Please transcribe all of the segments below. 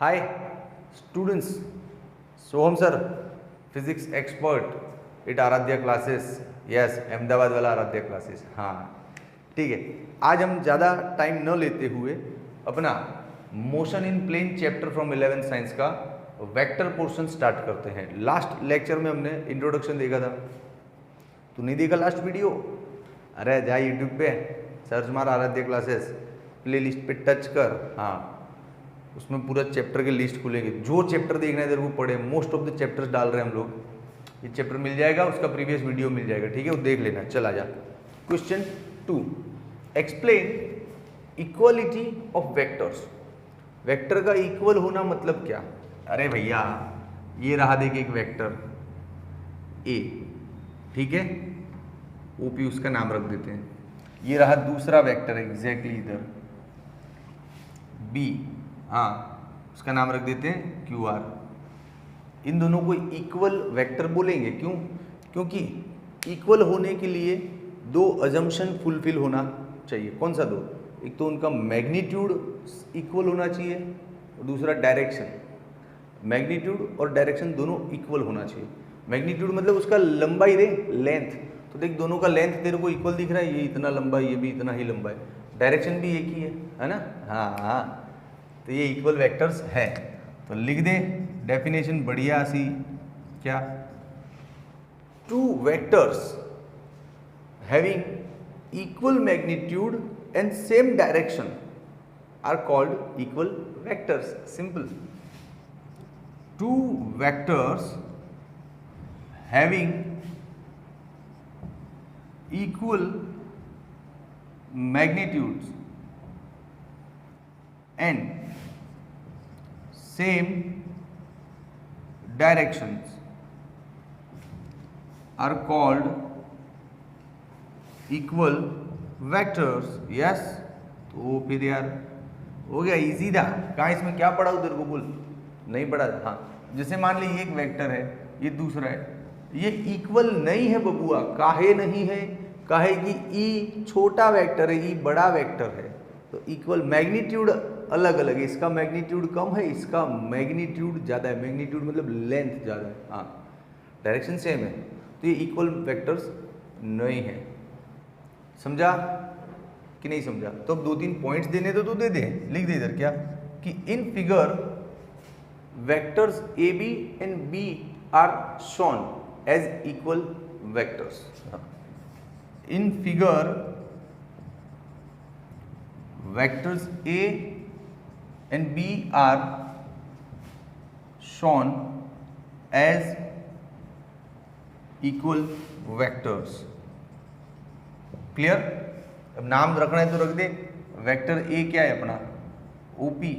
Hi students, Soham sir physics expert at Aaradhya classes. Yes, Ahmedabad वाला Aaradhya classes. हाँ ठीक है, आज हम ज़्यादा टाइम न लेते हुए अपना motion in plane chapter from 11th science का वेक्टर पोर्शन स्टार्ट करते हैं। लास्ट लेक्चर में हमने इंट्रोडक्शन देखा था, तू नहीं देखा लास्ट वीडियो? अरे जा यूट्यूब पे सर्च मार आराध्या क्लासेस, प्ले लिस्ट पे टच कर। हाँ, उसमें पूरा चैप्टर के लिस्ट खुलेंगे। जो चैप्टर देखना है तेरे को पढ़े, मोस्ट ऑफ द चैप्टर्स डाल रहे हैं हम लोग। ये चैप्टर मिल जाएगा, उसका प्रीवियस वीडियो मिल जाएगा, ठीक है, वो देख लेना। चला जा question 2, explain equality of vectors. Vector का इक्वल होना मतलब क्या? अरे भैया ये रहा देख एक वेक्टर ए, ठीक है, ओपी उसका नाम रख देते हैं। ये रहा दूसरा वेक्टर एग्जैक्टली इधर बी, हाँ उसका नाम रख देते हैं क्यू आर। इन दोनों को इक्वल वेक्टर बोलेंगे। क्यों? क्योंकि इक्वल होने के लिए दो अजम्पशन फुलफिल होना चाहिए। कौन सा दो? एक तो उनका मैग्नीट्यूड इक्वल होना चाहिए और दूसरा डायरेक्शन। मैग्नीट्यूड और डायरेक्शन दोनों इक्वल होना चाहिए। मैग्नीट्यूड मतलब उसका लंबाई रे, लेंथ। तो देख दोनों का लेंथ तेरे को इक्वल दिख रहा है, ये इतना लंबा है, ये भी इतना ही लंबा है। डायरेक्शन भी एक ही है ना? हाँ हाँ, तो ये इक्वल वेक्टर्स है। तो लिख दे डेफिनेशन बढ़िया सी, क्या? Two vectors having equal magnitude and same direction are called equal vectors. Simple. Two vectors having equal magnitudes and same directions are called equal vectors। yes, तो फिर यार हो गया, इजी था। कहाँ इसमें क्या पढ़ा तेरे को? बोल, नहीं पढ़ा? हाँ, जैसे मान ली ये एक वेक्टर है, ये दूसरा है, ये इक्वल नहीं है बबुआ। काहे नहीं है? काहे कि ई छोटा वेक्टर है, ई बड़ा वेक्टर है, तो इक्वल। मैग्नीट्यूड अलग अलग है, इसका मैग्नीट्यूड कम है, इसका मैग्नीट्यूड ज़्यादा है। मैग्नीट्यूड मतलब लेंथ ज़्यादा है। हाँ, डायरेक्शन सेम है, तो ये इक्वल वेक्टर्स नहीं है। समझा कि नहीं समझा? तो अब 2-3 पॉइंट्स देने तो दे दे, लिख दे इधर क्या कि in figure vectors A B and B are shown as equal vectors. In figure vectors A and B are shown as equal vectors। Clear? अब नाम रखना है तो रख दे। वेक्टर A क्या है अपना? OP,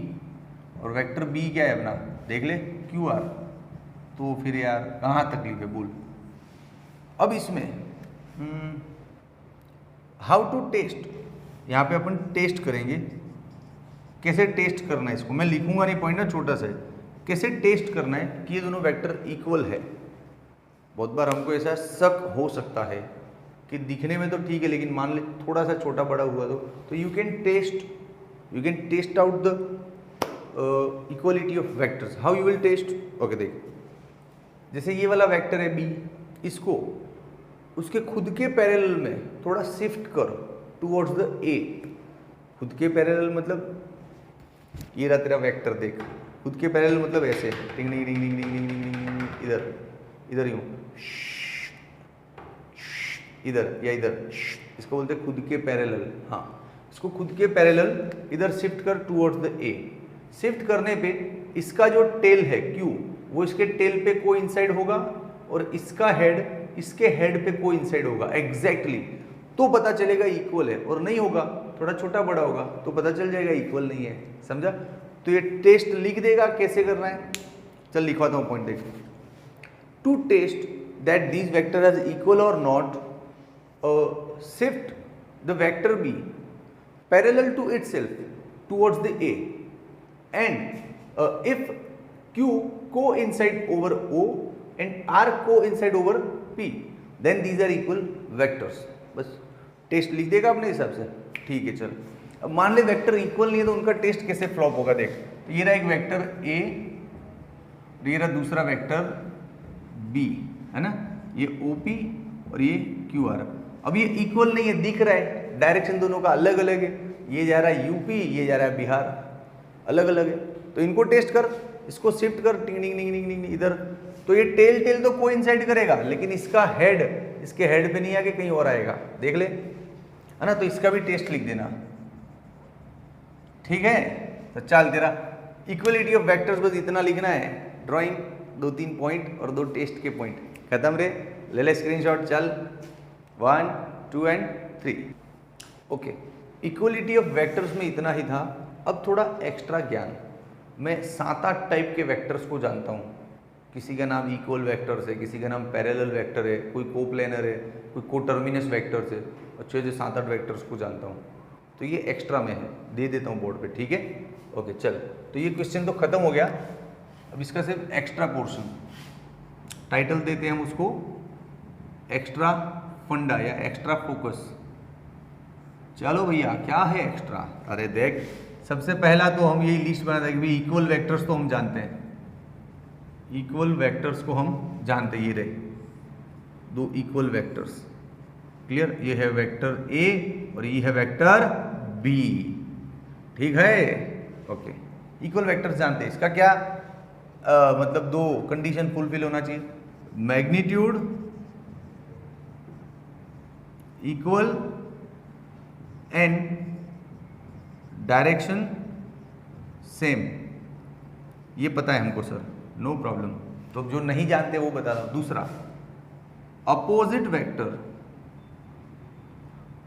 और वेक्टर B क्या है अपना? देख ले QR। तो फिर यार कहाँ तकलीफ है? बोल। अब इसमें हाउ टू टेस्ट, यहाँ पे अपन टेस्ट करेंगे। कैसे टेस्ट करना है इसको? मैं लिखूंगा नहीं, पॉइंट ना छोटा सा है। कैसे टेस्ट करना है कि ये दोनों वेक्टर इक्वल है? बहुत बार हमको ऐसा शक हो सकता है कि दिखने में तो ठीक है, लेकिन मान ले थोड़ा सा छोटा बड़ा हुआ तो you can test out the equality of vectors. How you will test? Okay, देख जैसे ये वाला वेक्टर है बी, इसको उसके खुद के पैरेलल में थोड़ा शिफ्ट कर टुवर्ड्स द ए। खुद के पैरेलल मतलब ये रहा तेरा वेक्टर, देख खुद के पैरेलल मतलब ऐसे टिंग टिंग टिंग टिंग टिंग टिंग टिंग टिंग, इधर इधर यूं, इधर या इधर, इसको बोलते हैं खुद के पैरेलल। हाँ, इसको खुद के पैरेलल इधर शिफ्ट कर टुवर्ड्स द ए। शिफ्ट करने पे इसका जो टेल है क्यू, वो इसके टेल पे कोइंसाइड होगा और इसका हेड इसके हेड पे कोइंसाइड होगा एग्जैक्टली। तो पता चलेगा इक्वल है, और नहीं होगा, थोड़ा छोटा बड़ा होगा, तो पता चल जाएगा इक्वल नहीं है। समझा? तो ये टेस्ट लिख देगा, कैसे करना है चल लिखवाता हूँ पॉइंट, देख। To test that these vector are equal और not, shift the vector be parallel to itself towards the A, and if Q coincide over O and R coincide over P, then these are equal vectors। बस test लिख देगा अपने हिसाब से, ठीक है। चल अब मान ले वेक्टर इक्वल नहीं है तो उनका टेस्ट कैसे फ्लॉप होगा, देख। तो ये रहा एक वेक्टर ए, ये रहा दूसरा वेक्टर बी, है ना, ये ओपी और ये क्यू आर। अब ये इक्वल नहीं है, दिख रहा है, डायरेक्शन दोनों का अलग अलग है, ये जा रहा है यूपी, ये जा रहा है बिहार, अलग अलग है। तो इनको टेस्ट कर, इसको शिफ्ट कर टिंग टिंग टिंग टिंग इधर, तो ये टेल टेल तो कोइंसाइड करेगा, लेकिन इसका हेड इसके हेड पे नहीं आके कहीं और आएगा, देख ले, है ना। तो इसका भी टेस्ट लिख देना, ठीक है। तो चल तेरा इक्वलिटी ऑफ वेक्टर्स बस इतना लिखना है, ड्राइंग 2-3 पॉइंट और 2 टेस्ट के पॉइंट, खत्म रे। ले ले स्क्रीनशॉट, चल 1, 2 and 3। Okay, equality of vectors में इतना ही था। अब थोड़ा एक्स्ट्रा ज्ञान, मैं 7-8 टाइप के वेक्टर्स को जानता हूँ। किसी का नाम इक्वल वेक्टर्स है, किसी का नाम पैरेलल वेक्टर है, कोई कोप्लेनर है, कोई कोटर्मिनस वेक्टर्स है, अच्छे से 7-8 वेक्टर्स को जानता हूँ। तो ये एक्स्ट्रा में है, दे देता हूँ बोर्ड पे, ठीक है। ओके चल, तो ये क्वेश्चन तो खत्म हो गया। अब इसका सिर्फ एक्स्ट्रा पोर्शन, टाइटल देते हैं हम उसको एक्स्ट्रा फंडा या एक्स्ट्रा फोकस। चलो भैया, क्या है एक्स्ट्रा? अरे देख, सबसे पहला तो हम यही लिस्ट बना देंगे भाई, इक्वल वेक्टर्स तो हम जानते हैं, इक्वल वेक्टर्स को हम जानते हैं। ये रहे 2 इक्वल वेक्टर्स, क्लियर। ये है वेक्टर ए और ये है वेक्टर बी, ठीक है। ओके, इक्वल वेक्टर्स जानते हैं। इसका क्या मतलब 2 कंडीशन फुलफिल होना चाहिए, magnitude equal and direction same. ये पता है हमको सर, नो प्रॉब्लम। तो जो नहीं जानते वो बता दो। दूसरा अपोजिट वेक्टर,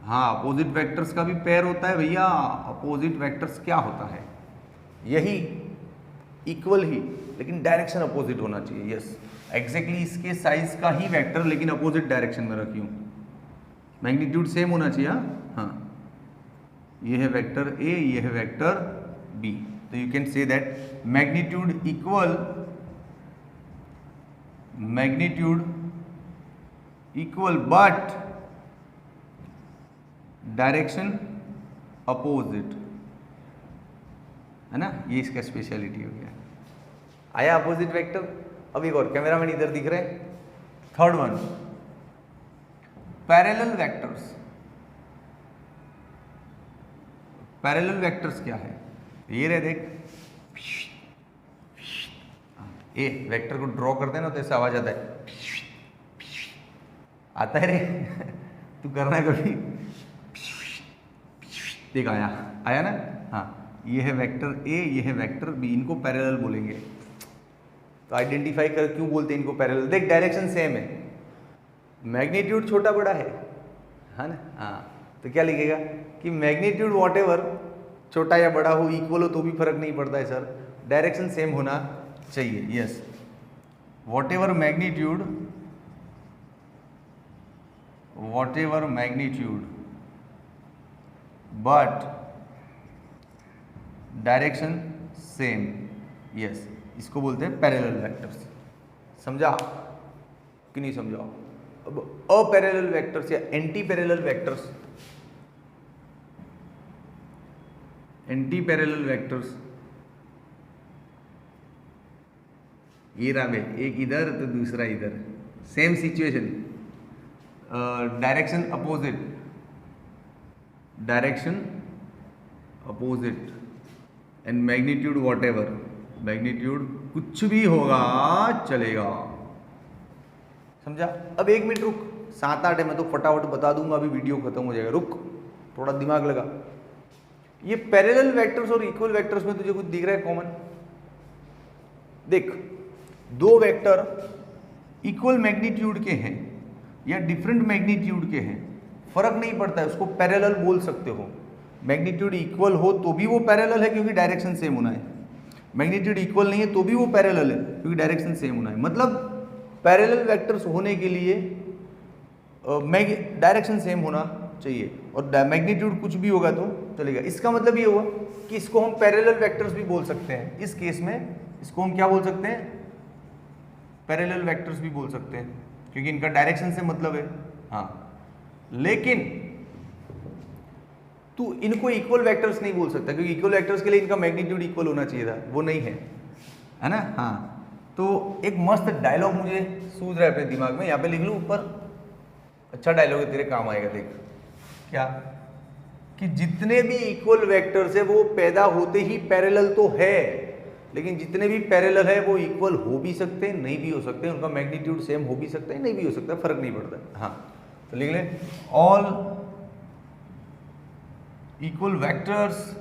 हाँ अपोजिट वेक्टर्स का भी पेयर होता है भैया। अपोजिट वेक्टर्स क्या होता है? यही इक्वल ही, लेकिन डायरेक्शन अपोजिट होना चाहिए। यस, एग्जैक्टली इसके साइज का ही वेक्टर लेकिन अपोजिट डायरेक्शन में रखी हूँ। मैग्नीट्यूड सेम होना चाहिए। हाँ, ये है वेक्टर ए, ये है वेक्टर बी। तो you can say that magnitude equal but direction opposite, है ना। ये इसका स्पेशलिटी हो गया। आया अपोजिट वेक्टर। अब एक और, कैमरामैन इधर दिख रहे हैं। Third one, parallel vectors. Parallel vectors क्या है? ये रहे देख, ए वेक्टर को ड्रॉ करते हैं ना तो ऐसा आवाज आता है, आता है रे तू करना है कभी? देख आया ना। हाँ, ये है वेक्टर ए, ये है वेक्टर बी, इनको पैरेलल बोलेंगे। तो आइडेंटिफाई कर क्यों बोलते हैं इनको पैरेलल। देख डायरेक्शन सेम है, मैग्नीट्यूड छोटा बड़ा है ना। हाँ, तो क्या लिखेगा कि मैग्नीट्यूड वॉटेवर छोटा या बड़ा हो, इक्वल हो तो भी फर्क नहीं पड़ता है सर, डायरेक्शन सेम होना चाहिए। Yes, whatever magnitude but direction same. Yes, इसको बोलते हैं पैरेलल वेक्टर्स। समझा कि नहीं समझा? अब अपैरेलल वेक्टर्स या एंटी पैरेलल वेक्टर्स, ये रहा बे, एक इधर तो दूसरा इधर, same situation, direction opposite and magnitude whatever, magnitude कुछ भी होगा चलेगा। समझा? अब 1 मिनट रुक, 7-8 है, मैं तो फटाफट बता दूंगा, अभी वीडियो खत्म हो जाएगा। रुक, थोड़ा दिमाग लगा। ये पैरेलल वेक्टर्स और इक्वल वेक्टर्स में तुझे कुछ दिख रहा है कॉमन? देख, 2 वेक्टर इक्वल मैग्नीट्यूड के हैं या डिफरेंट मैग्नीट्यूड के हैं, फर्क नहीं पड़ता है, उसको पैरेलल बोल सकते हो। मैग्नीट्यूड इक्वल हो तो भी वो पैरेलल है क्योंकि डायरेक्शन सेम होना है, मैग्नीट्यूड इक्वल नहीं है तो भी वो पैरेलल है क्योंकि डायरेक्शन सेम होना है। मतलब पैरेलल वेक्टर्स होने के लिए डायरेक्शन सेम होना चाहिए और मैग्नीट्यूड कुछ भी होगा तो चलेगा। इसका मतलब ये हुआ कि इसको हम पैरेलल वेक्टर्स भी बोल सकते हैं। इस केस में इसको हम क्या बोल सकते हैं? पैरेलल वेक्टर्स भी बोल सकते हैं क्योंकि इनका डायरेक्शन से मतलब है। हाँ, लेकिन तू इनको इक्वल वेक्टर्स नहीं बोल सकता, क्योंकि इक्वल वेक्टर्स के लिए इनका मैग्नीट्यूड इक्वल होना चाहिए था, वो नहीं है ना। हाँ, तो एक मस्त डायलॉग मुझे सूझ रहा है अपने दिमाग में, यहाँ पे लिख लूँ ऊपर, अच्छा डायलॉग है, तेरे काम आएगा। देख क्या, कि जितने भी इक्वल वेक्टर्स है वो पैदा होते ही पैरेलल तो है, लेकिन जितने भी पैरेलल है वो इक्वल हो भी सकते हैं, नहीं भी हो सकते, उनका मैग्नीट्यूड सेम हो भी सकता है, नहीं भी हो सकता, फर्क नहीं पड़ता। हाँ, तो लिख लें, all equal vectors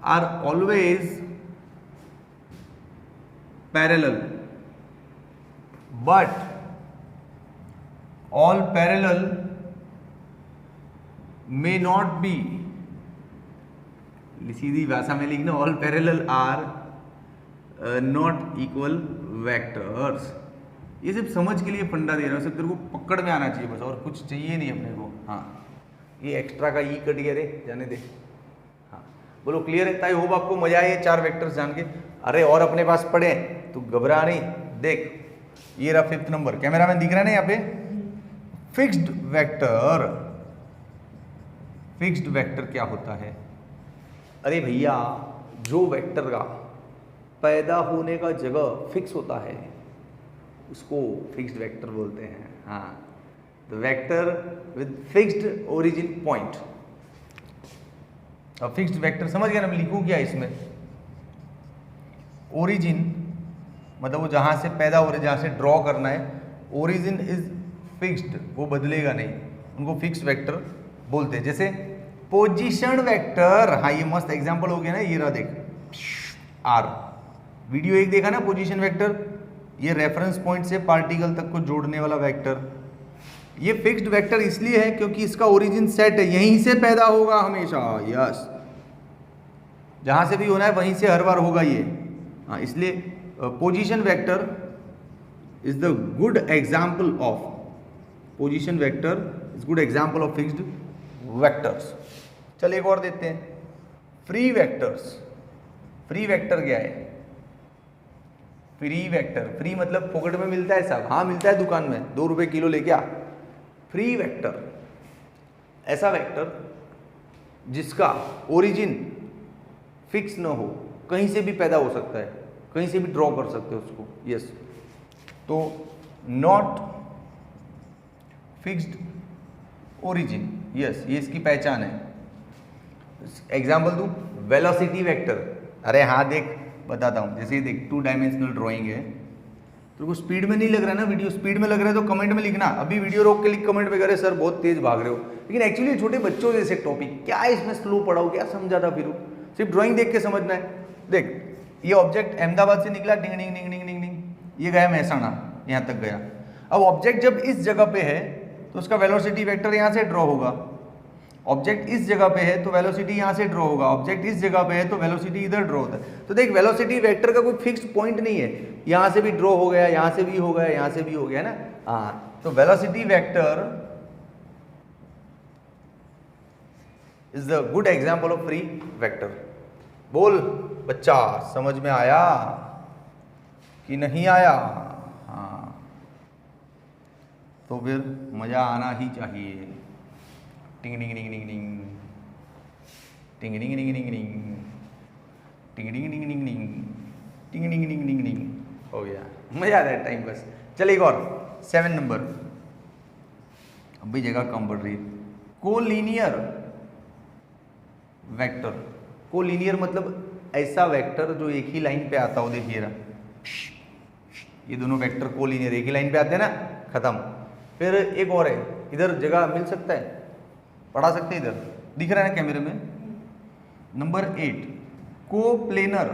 are always parallel, but all parallel may not be, सीधी भाषा में लिखना, all parallel are not equal vectors। ये सिर्फ समझ के लिए फंडा दे रहा हूँ, सिर्फ तेरे को पकड़ में आना चाहिए बस, और कुछ चाहिए नहीं अपने को। हाँ, ये एक्स्ट्रा का ई कट गया रे, जाने दे। हाँ, बोलो क्लियर है? ताई होप आपको मजा आया ये 4 वेक्टर्स जान के। अरे और अपने पास पड़े, तू घबरा नहीं। देख ये रहा 5th नंबर, कैमरा मैन दिख रहा है ना यहाँ पे, फिक्स्ड वेक्टर। फिक्स्ड वेक्टर क्या होता है? अरे भैया, जो वेक्टर का पैदा होने का जगह फिक्स होता है उसको फिक्स्ड वेक्टर बोलते हैं। हाँ, the vector with fixed origin point. अब फिक्स्ड वेक्टर समझ गया ना, मैं लिखूं क्या इसमें? ओरिजिन मतलब वो जहां से पैदा हो रहा है, जहां से ड्रॉ करना है, ओरिजिन इज फिक्स्ड, वो बदलेगा नहीं, उनको फिक्स्ड वेक्टर बोलते हैं। जैसे पोजीशन वेक्टर, हाँ ये मस्त एग्जांपल हो गया ना, ये रहा देख, आर, वीडियो 1 देखा ना, पोजीशन वेक्टर, ये रेफरेंस पॉइंट से पार्टिकल तक को जोड़ने वाला वेक्टर। ये फिक्स्ड वेक्टर इसलिए है क्योंकि इसका ओरिजिन सेट है, यहीं से पैदा होगा हमेशा। यस, जहां से भी होना है वहीं से हर बार होगा ये। हाँ, इसलिए position vector is the good example of, position vector is good example of fixed vectors. चल एक और देते हैं, फ्री वेक्टर्स। फ्री वेक्टर क्या है? फ्री वेक्टर, फ्री मतलब फोकट में मिलता है साहब। हाँ मिलता है दुकान में, 2 रुपए किलो लेके आ। फ्री वेक्टर ऐसा वेक्टर जिसका ओरिजिन फिक्स न हो, कहीं से भी पैदा हो सकता है, कहीं से भी ड्रॉ कर सकते हो उसको। यस, तो नॉट फिक्स्ड ओरिजिन, यस ये इसकी पहचान है। एग्जाम्पल दूं, वेलोसिटी वेक्टर। अरे हाँ देख बताता हूँ, जैसे देख 2 डायमेंशनल ड्राइंग है, तो वो स्पीड में नहीं लग रहा है ना, वीडियो स्पीड में लग रहा है तो कमेंट में लिखना। अभी वीडियो रोक के लिख कमेंट में करे सर बहुत तेज भाग रहे हो, लेकिन एक्चुअली छोटे बच्चों जैसे टॉपिक, क्या इसमें स्लो पढ़ाओ, क्या समझा था फिर? सिर्फ ड्राइंग देख के समझना है। देख ये ऑब्जेक्ट अहमदाबाद से निकला, डिंग डिंग डिंग डिंग डिंग डिंग, ये गया महसाणा, यहाँ तक गया। अब ऑब्जेक्ट जब इस जगह पे है तो उसका वेलोसिटी वेक्टर यहाँ से ड्रॉ होगा। ऑब्जेक्ट इस जगह पे है तो वेलोसिटी यहाँ से ड्रॉ होगा, ऑब्जेक्ट इस जगह पे है तो वेलोसिटी इधर ड्रॉ होता है। तो देख वेलोसिटी वेक्टर का कोई फिक्स्ड पॉइंट नहीं है, यहाँ से भी ड्रॉ हो गया, यहाँ से भी हो गया, यहाँ से भी हो गया ना। हाँ, तो velocity vector is the good example of free vector. बोल बच्चा, समझ में आया कि नहीं आया? हाँ, तो फिर मजा आना ही चाहिए। टिंग डिंग डिंग डिंग डिंग, टिंग डिंग डिंग डिंग डिंग, टिंग डिंग डिंग डिंग डिंग, टिंग डिंग डिंग डिंग डिंग, हो गया। मजा आ रहा है टाइम बस। चल एक और 7 नंबर, अब भी जगह कम पड़ रही है। Collinear vector. कोलिनियर मतलब ऐसा वेक्टर जो एक ही लाइन पे आता हो। देखिए ना, ये दोनों वेक्टर कोलिनियर एक ही लाइन पे आते हैं ना, खत्म। फिर एक और है, इधर जगह मिल सकता है, पढ़ा सकते हैं, इधर दिख रहा है ना कैमरे में। Number 8 coplanar.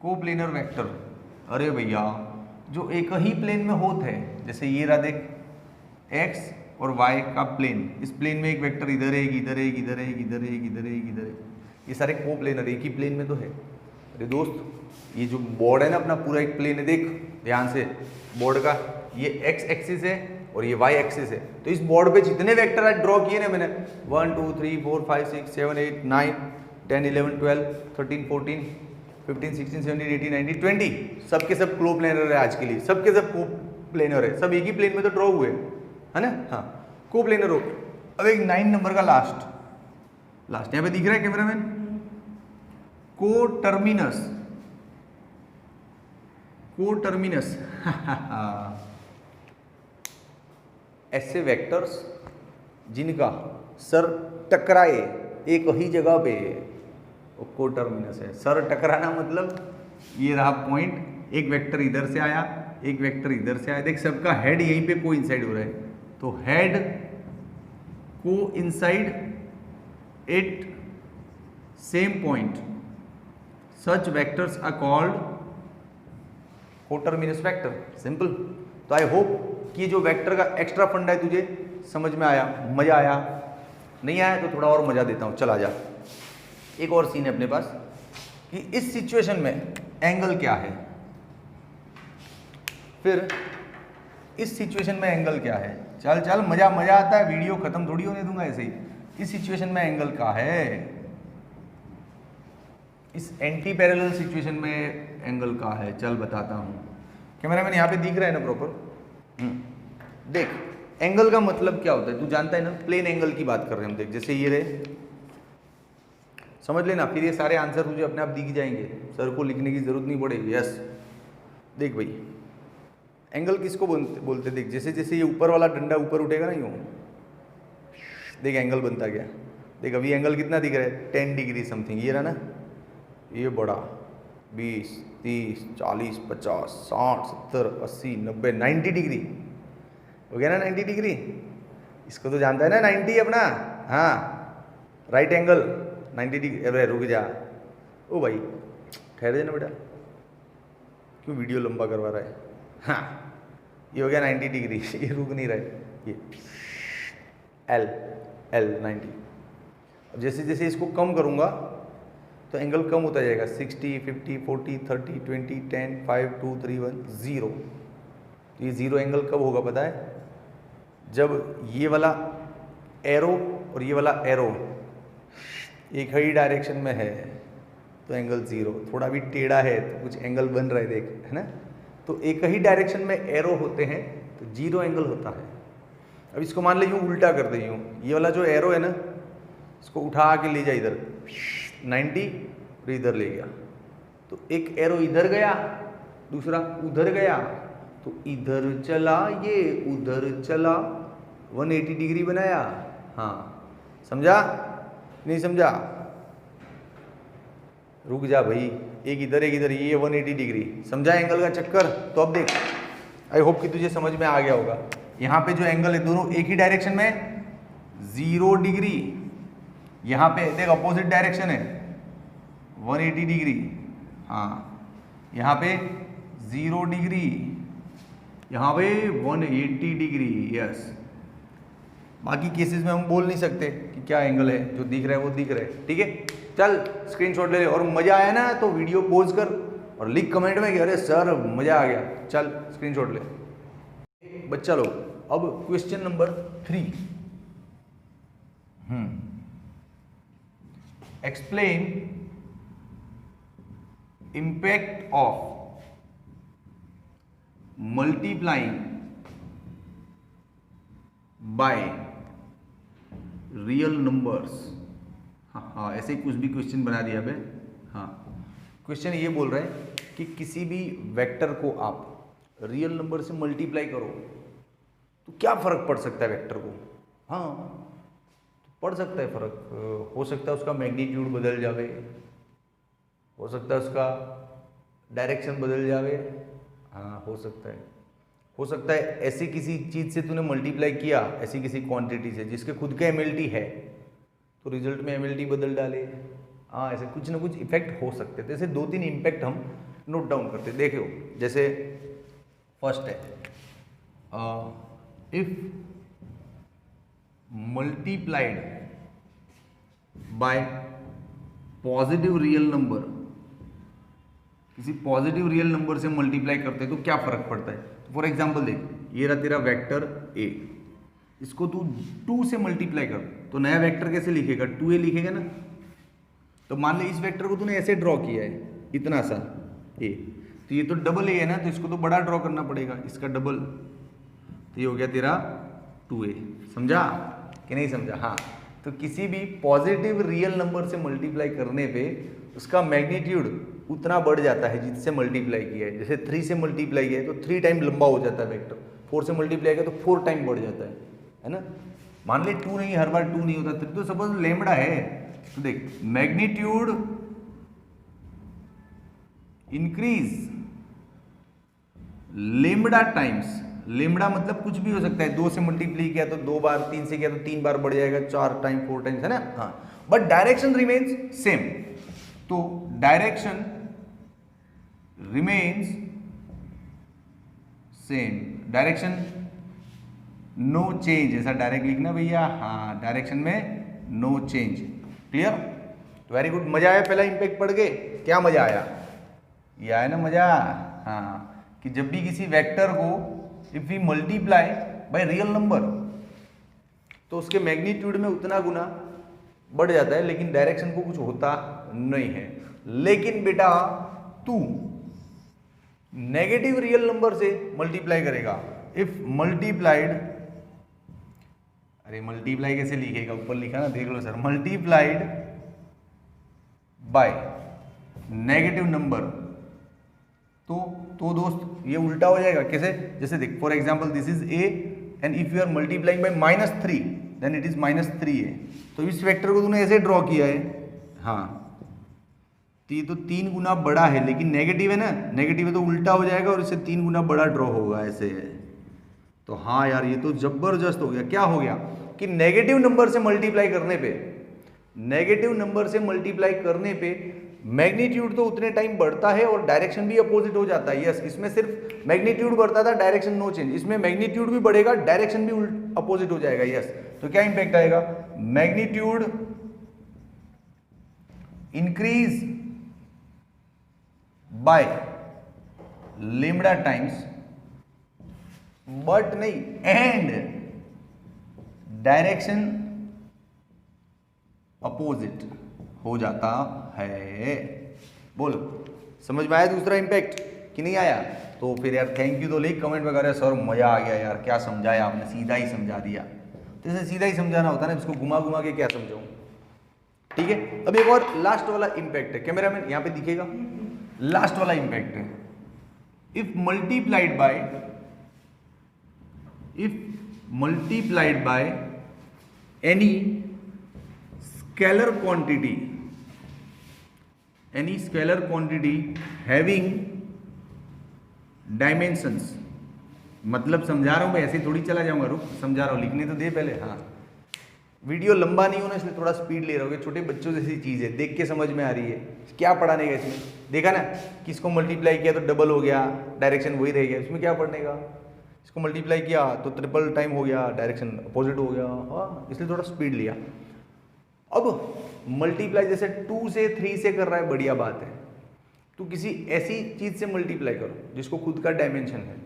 कोप्लेनर वेक्टर, अरे भैया जो एक ही प्लेन में होते हैं, जैसे ये रहा देख, एक्स और y का प्लेन, इस प्लेन में एक वेक्टर इधर है, इधर है, इधर है, इधर है, इधर है, इधर है, ये सारे कोप्लेनर एक ही प्लेन में तो है। अरे दोस्त, ये जो बोर्ड है ना अपना, पूरा एक प्लेन है, देख ध्यान से बोर्ड का, ये x एक्सिस है और ये y एक्सिस है। तो इस बोर्ड पे जितने वेक्टर आज ड्रॉ किए ना मैंने, 1 2 3 4 5 6 7 8 9 10 11 12 13 14 15 16 17 18 19 20, सबके सब कोप्लेनर है आज के लिए, सबके सब कोप्लेनर है, सब एक ही प्लेन में तो ड्रॉ हुए है ना। हाँ, कोप्लेनर हो गया। अब एक 9 नंबर का लास्ट यहाँ पे दिख रहा है कैमरामैन, कोटर्मिनस ऐसे वेक्टर्स जिनका सर टकराए एक ही जगह पे, वो कोटर्मिनस है। सर टकराना मतलब ये रहा पॉइंट, एक वेक्टर इधर से आया, एक वेक्टर इधर से आया, देख सबका हेड यहीं पे को इंसाइड हो रहा है, तो हेड को inside at same point, such vectors are called coterminous vector. Simple. तो आई होप कि जो वेक्टर का एक्स्ट्रा फंडा है तुझे समझ में आया, मजा आया। नहीं आया तो थोड़ा और मजा देता हूं, चला जा। एक और सीन है अपने पास कि इस सिचुएशन में एंगल क्या है, फिर इस सिचुएशन में एंगल क्या है। चल चल मजा आता है, वीडियो खत्म थोड़ी होने दूंगा ऐसे ही। इस सिचुएशन में एंगल क्या है, इस एंटी पैरेलल सिचुएशन में एंगल क्या है, चल बताता हूं। कैमरामैन यहाँ पे दिख रहा है ना प्रॉपर। देख एंगल का मतलब क्या होता है तू जानता है ना, प्लेन एंगल की बात कर रहे हैं हम। देख जैसे ये रहे, समझ लेना, फिर ये सारे आंसर तुझे अपने आप दिख जाएंगे, सर को लिखने की जरूरत नहीं पड़ेगी। यस देख भाई एंगल किसको बोलते, देख जैसे जैसे ये ऊपर वाला डंडा ऊपर उठेगा ना यूं, देख एंगल बनता गया। देख अभी एंगल कितना दिख रहा है, 10 डिग्री समथिंग, ये रहा ना, ये बड़ा 20, 30, 40, 50, 60, 70, 80, 90, 90 डिग्री हो गया ना, 90 डिग्री। इसको तो जानता है ना 90 अपना, हाँ राइट एंगल 90 डिग्री। अरे रुक जा, ओ भाई ठहर जाना बेटा, क्यों वीडियो लंबा करवा रहा है। हाँ ये हो गया 90 डिग्री, ये रुक नहीं रहा है, ये L 90। अब जैसे जैसे इसको कम करूँगा तो एंगल कम होता जाएगा, 60, 50, 40, 30, 20, 10, 5, 2, 3, 1, 0। तो ये 0 एंगल कब होगा पता है, जब ये वाला एरो और ये वाला एरो एक ही डायरेक्शन में है तो एंगल 0। थोड़ा भी टेढ़ा है तो कुछ एंगल बन रहा है, देख है ना। तो एक ही डायरेक्शन में एरो होते हैं तो 0 एंगल होता है। अब इसको मान ले यूँ उल्टा कर दे, यूँ ये वाला जो एरो है ना, इसको उठा के ले जा इधर 90 और इधर ले गया, तो एक एरो इधर गया, दूसरा उधर गया, तो इधर चला ये उधर चला, 180 डिग्री बनाया। हाँ समझा नहीं समझा, रुक जा भाई, एक इधर ये 180 डिग्री, समझा एंगल का चक्कर। तो अब देख आई होप कि तुझे समझ में आ गया होगा। यहाँ पे जो एंगल है दोनों एक ही डायरेक्शन में 0 डिग्री, यहाँ पे देख अपोजिट डायरेक्शन है 180 डिग्री, हाँ यहाँ पे 0 डिग्री, यहाँ पे 180 डिग्री। यस बाकी केसेस में हम बोल नहीं सकते कि क्या एंगल है, जो दिख रहा है वो दिख रहा है। ठीक है चल स्क्रीनशॉट ले ले, और मजा आया ना तो वीडियो पॉज कर और लिख कमेंट में कि अरे सर मजा आ गया। चल स्क्रीनशॉट ले बच्चा लोग। अब question number 3, explain impact of multiplying by real numbers. हाँ ऐसे कुछ भी क्वेश्चन बना दिया बे। हाँ क्वेश्चन ये बोल रहा है कि किसी भी वेक्टर को आप रियल नंबर से मल्टीप्लाई करो तो क्या फ़र्क पड़ सकता है वेक्टर को। हाँ तो पड़ सकता है फ़र्क, हो सकता है उसका मैग्नीट्यूड बदल जावे, हो सकता है उसका डायरेक्शन बदल जावे। हाँ हो सकता है ऐसी किसी चीज़ से तूने मल्टीप्लाई किया, ऐसी किसी क्वांटिटी से जिसके खुद का MLT है, तो रिजल्ट में MLT बदल डाले। हाँ ऐसे कुछ ना कुछ इफेक्ट हो सकते थे। ऐसे 2-3 इम्पैक्ट हम नोट डाउन करते। देखो जैसे फर्स्ट है if multiplied by positive real number, किसी पॉजिटिव रियल नंबर से मल्टीप्लाई करते हैं तो क्या फर्क पड़ता है। फॉर एग्जाम्पल देख ये रहा तेरा वेक्टर A, इसको तू 2 से मल्टीप्लाई कर तो नया वेक्टर कैसे लिखेगा, 2A लिखेगा ना। तो मान ले इस वेक्टर को तूने ऐसे ड्रॉ किया है इतना सा A, तो ये तो डबल A है ना, तो इसको तो बड़ा ड्रॉ करना पड़ेगा, इसका डबल, तो ये हो गया तेरा 2a। समझा कि नहीं समझा? हाँ, तो किसी भी पॉजिटिव रियल नंबर से मल्टीप्लाई करने पे उसका मैग्नीट्यूड उतना बढ़ जाता है जिससे मल्टीप्लाई किया है। जैसे 3 से मल्टीप्लाई किया है तो 3 टाइम लंबा हो जाता है वेक्टर, 4 से मल्टीप्लाई किया तो 4 टाइम बढ़ जाता है ना। मान ले 2 नहीं, हर बार 2 नहीं होता, तो सपोज लेमड़ा है तो देख magnitude increase lambda times, lambda मतलब कुछ भी हो सकता है, 2 से मल्टीप्लाई किया तो 2 बार, 3 से किया तो 3 बार बढ़ जाएगा, 4 टाइम 4 टाइम्स, है ना। हाँ, बट डायरेक्शन रिमेन्स सेम, तो direction remains same, direction no change, ऐसा डायरेक्ट लिखना भैया। हाँ, डायरेक्शन में नो चेंज। क्लियर? तो वेरी गुड। मजा आया पहला इंपैक्ट पढ़ के? क्या मजा आया? ये आया ना मजा? हाँ, कि जब भी किसी वेक्टर को if we multiply by real number तो उसके मैग्नीट्यूड में उतना गुना बढ़ जाता है, लेकिन डायरेक्शन को कुछ होता नहीं है। लेकिन बेटा तू नेगेटिव रियल नंबर से मल्टीप्लाई करेगा, इफ मल्टीप्लाइड, अरे मल्टीप्लाई कैसे लिखेगा? ऊपर लिखा ना, देख लो sir, multiplied by negative number, तो दोस्त ये उल्टा हो जाएगा। कैसे? जैसे देख, for example this is a and if you are multiplying by -3 then it is -3a। तो इस वेक्टर को तूने ऐसे ड्रॉ किया है, हाँ, तो ये तो 3 गुना बड़ा है, लेकिन नेगेटिव है ना, नेगेटिव है तो उल्टा हो जाएगा और इससे 3 गुना बड़ा ड्रॉ होगा ऐसे। तो हाँ यार, ये तो जबरदस्त हो गया। क्या हो गया कि नेगेटिव नंबर से मल्टीप्लाई करने पे, नेगेटिव नंबर से मल्टीप्लाई करने पे मैग्नीट्यूड तो उतने टाइम बढ़ता है और डायरेक्शन भी अपोजिट हो जाता है। यस, इसमें सिर्फ मैग्नीट्यूड बढ़ता था, डायरेक्शन नो चेंज। इसमें मैग्नीट्यूड भी बढ़ेगा, डायरेक्शन भी अपोजिट हो जाएगा। यस, तो क्या इंपैक्ट आएगा? Magnitude increase by lambda times, but नहीं, एंड डायरेक्शन अपोजिट हो जाता है। बोल, समझ में आया दूसरा इंपैक्ट कि नहीं आया? तो फिर यार थैंक यू तो लिख कमेंट वगैरह, सर मजा आ गया यार, क्या समझाया आपने, सीधा ही समझा दिया। तो इसे सीधा ही समझाना होता है ना, इसको घुमा घुमा के क्या समझाऊं। ठीक है, अब एक और लास्ट वाला इंपैक्ट है, कैमरामैन यहाँ पे दिखेगा, लास्ट वाला इंपैक्ट है। If multiplied by any scalar quantity having dimensions, मतलब समझा रहा हूं मैं, ऐसे थोड़ी चला जाऊंगा, रुक समझा रहा हूं, लिखने तो दे पहले। हाँ, वीडियो लंबा नहीं होना इसलिए थोड़ा स्पीड ले रहा हूँ, छोटे बच्चों जैसी चीज़ है, देख के समझ में आ रही है। क्या पढ़ाने का इसमें? देखा ना, किसको मल्टीप्लाई किया तो डबल हो गया, डायरेक्शन वही रह गया, इसमें क्या पढ़ने का? इसको मल्टीप्लाई किया तो ट्रिपल टाइम हो गया, डायरेक्शन अपोजिट हो गया। हाँ, इसलिए थोड़ा स्पीड लिया। अब मल्टीप्लाई जैसे 2 से 3 से कर रहा है, बढ़िया बात है। तो किसी ऐसी चीज से मल्टीप्लाई करो जिसको खुद का डायमेंशन है।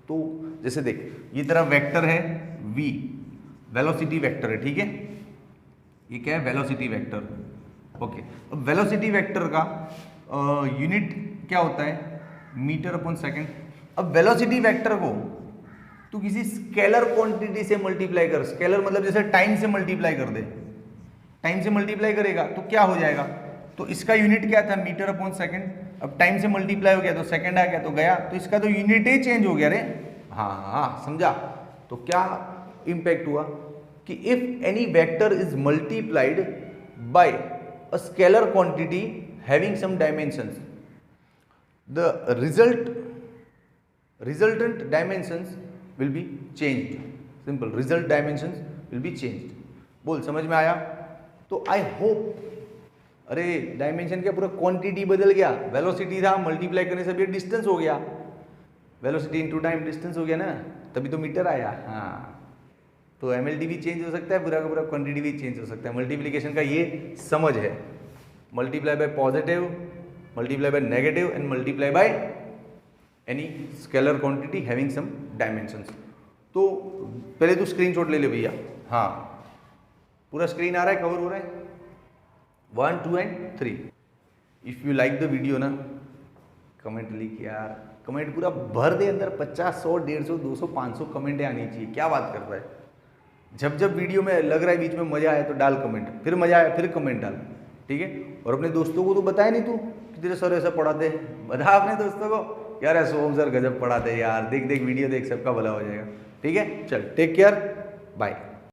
तो जैसे देख, ये तेरा वेक्टर है v, वेलोसिटी वेक्टर है, ठीक है, ये क्या है? Velocity vector. ओके, अब वेलोसिटी वेक्टर का यूनिट क्या होता है? Metre upon second. अब वेलोसिटी वेक्टर को तू किसी स्केलर क्वांटिटी से मल्टीप्लाई कर, स्केलर मतलब जैसे टाइम से मल्टीप्लाई कर दे, टाइम से मल्टीप्लाई करेगा तो क्या हो जाएगा? तो इसका यूनिट क्या था? Metre upon second. अब टाइम से मल्टीप्लाई हो गया तो सेकंड आ गया तो गया, तो इसका तो यूनिट ही चेंज हो गया रे। हाँ, समझा? तो क्या इंपैक्ट हुआ कि if any vector is multiplied by a scalar quantity having some dimensions, the resultant dimensions will be changed. सिंपल, result dimensions will be changed. बोल, समझ में आया? तो आई होप, अरे डायमेंशन क्या, पूरा क्वांटिटी बदल गया। वेलोसिटी था, मल्टीप्लाई करने से भी डिस्टेंस हो गया, वेलोसिटी इनटू टाइम डिस्टेंस हो गया ना, तभी तो मीटर आया। हाँ, तो एमएलटी भी चेंज हो सकता है, पूरा का पूरा क्वांटिटी भी चेंज हो सकता है। मल्टीप्लिकेशन का ये समझ है, multiply by positive, multiply by negative and multiply by any scalar quantity having some dimensions. तो पहले तो स्क्रीनशॉट ले ले भैया। हाँ, पूरा स्क्रीन आ रहा है, कवर हो रहा है, 1 2 and 3। If you like the video ना, कमेंट लिख यार, कमेंट पूरा भर दे अंदर, 50 100 150 200 500 कमेंटें आनी चाहिए। क्या बात कर रहा है? जब जब वीडियो में लग रहा है बीच में मजा आया तो डाल कमेंट, फिर मजा आया फिर कमेंट डाल, ठीक है। और अपने दोस्तों को तो बताया नहीं तू कि तेरे सर ऐसा पढ़ाते, बता अपने दोस्तों को यार सोहम सर गजब पढ़ाते यार, देख देख वीडियो देख, सबका भला हो जाएगा, ठीक है। चल टेक केयर, बाय।